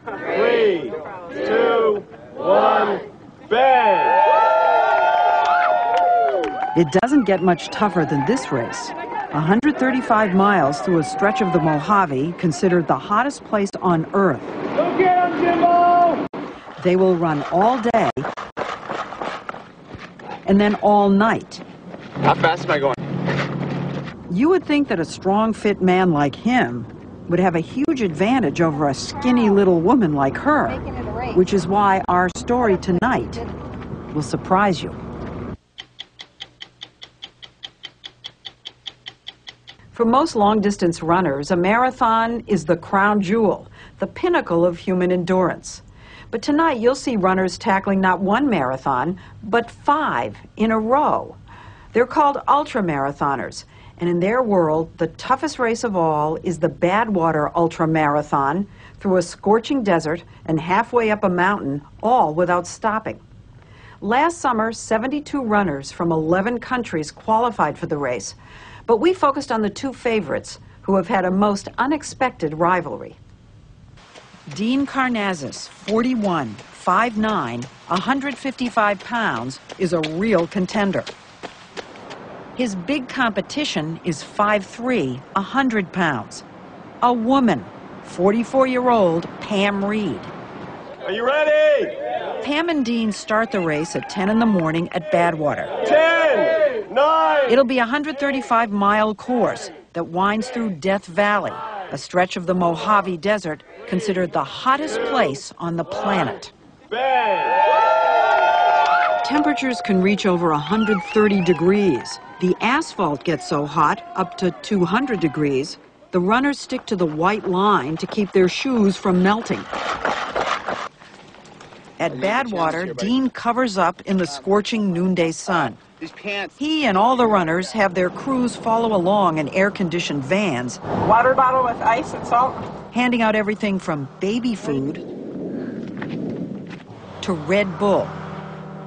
3, 2, 1, bang! It doesn't get much tougher than this race. 135 miles through a stretch of the Mojave, considered the hottest place on Earth. Go get him, Jimbo! They will run all day and then all night. How fast am I going? You would think that a strong, fit man like him would have a huge advantage over a skinny little woman like her, which is why our story tonight will surprise you. For most long-distance runners, a marathon is the crown jewel, the pinnacle of human endurance. But tonight you'll see runners tackling not one marathon, but 5 in a row. They're called ultramarathoners, and in their world, the toughest race of all is the Badwater Ultramarathon through a scorching desert and halfway up a mountain, all without stopping. Last summer, 72 runners from 11 countries qualified for the race, but we focused on the 2 favorites who have had a most unexpected rivalry. Dean Karnazes, 41, 5'9", 155 pounds, is a real contender. His big competition is 5'3", 100 pounds. A woman, 44-year-old Pam Reed. Are you ready? Pam and Dean start the race at 10 in the morning at Badwater. 10, 9. It'll be a 135-mile course that winds through Death Valley, a stretch of the Mojave Desert considered the hottest place on the planet. Bang! Temperatures can reach over 130 degrees. The asphalt gets so hot, up to 200 degrees, the runners stick to the white line to keep their shoes from melting. At Badwater, Dean covers up in the scorching noonday sun. He and all the runners have their crews follow along in air-conditioned vans, Water bottle with ice and salt. handing out everything from baby food to Red Bull.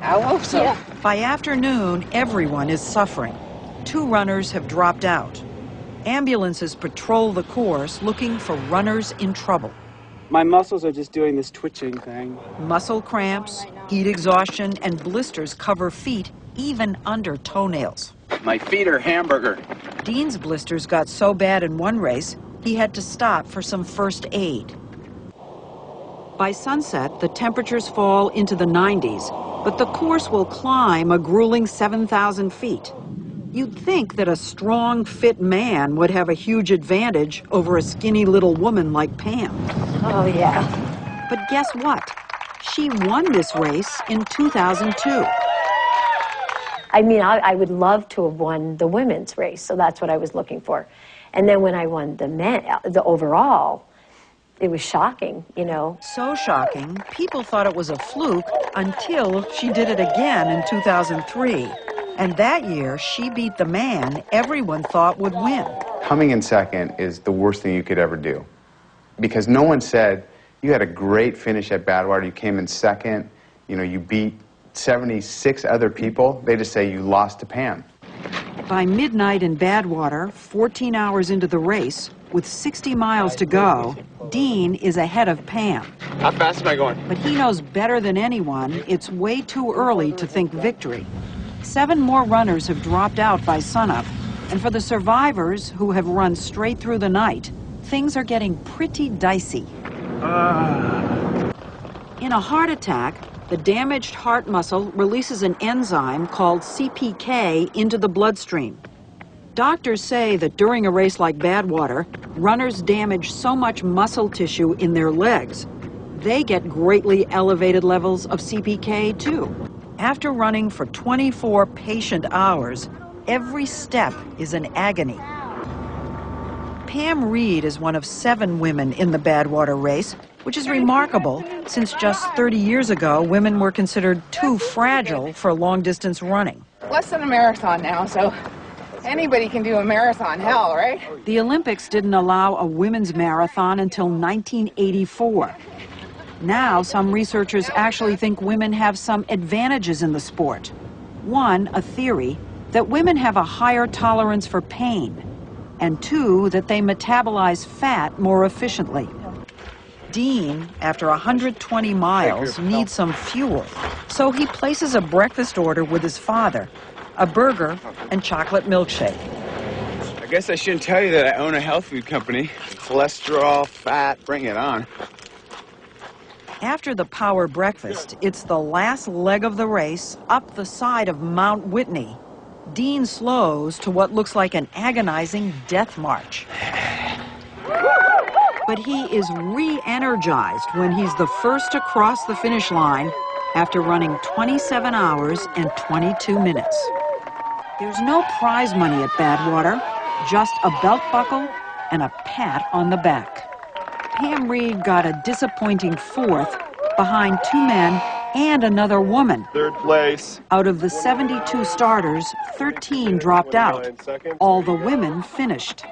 I hope so. Yeah. By afternoon, everyone is suffering. 2 runners have dropped out. Ambulances patrol the course looking for runners in trouble. My muscles are just doing this twitching thing. Muscle cramps, heat exhaustion, and blisters cover feet, even under toenails. My feet are hamburger. Dean's blisters got so bad in one race, he had to stop for some first aid. By sunset, the temperatures fall into the 90s, but the course will climb a grueling 7,000 feet. You'd think that a strong, fit man would have a huge advantage over a skinny little woman like Pam. Oh, yeah. But guess what? She won this race in 2002. I mean, I would love to have won the women's race, so that's what I was looking for. And then when I won the overall, it was shocking, you know. So shocking, people thought it was a fluke until she did it again in 2003. And that year, she beat the man everyone thought would win. Coming in second is the worst thing you could ever do. Because no one said, you had a great finish at Badwater, you came in second, you know, you beat 76 other people. They just say you lost to Pam. By midnight in Badwater, 14 hours into the race, with 60 miles to go, Dean is ahead of Pam. How fast am I going? But he knows better than anyone it's way too early to think victory. 7 more runners have dropped out by sunup, and for the survivors who have run straight through the night, things are getting pretty dicey. In a heart attack, the damaged heart muscle releases an enzyme called CPK into the bloodstream. Doctors say that during a race like Badwater, runners damage so much muscle tissue in their legs, they get greatly elevated levels of CPK too. After running for 24 patient hours, every step is an agony. Pam Reed is one of 7 women in the Badwater race, which is remarkable since just 30 years ago, women were considered too fragile for long-distance running. Less than a marathon now, so anybody can do a marathon, hell, right? The Olympics didn't allow a women's marathon until 1984. Now, some researchers actually think women have some advantages in the sport. One, a theory that women have a higher tolerance for pain, and 2, that they metabolize fat more efficiently. Dean, after 120 miles, needs some fuel, so he places a breakfast order with his father, a burger and chocolate milkshake. I guess I shouldn't tell you that I own a health food company. Cholesterol, fat, bring it on. After the power breakfast, it's the last leg of the race up the side of Mount Whitney. Dean slows to what looks like an agonizing death march. But he is re-energized when he's the first to cross the finish line after running 27 hours and 22 minutes. There's no prize money at Badwater, just a belt buckle and a pat on the back. Pam Reed got a disappointing fourth behind 2 men and another woman. Third place. Out of the 72 starters, 13 dropped out. All the women finished.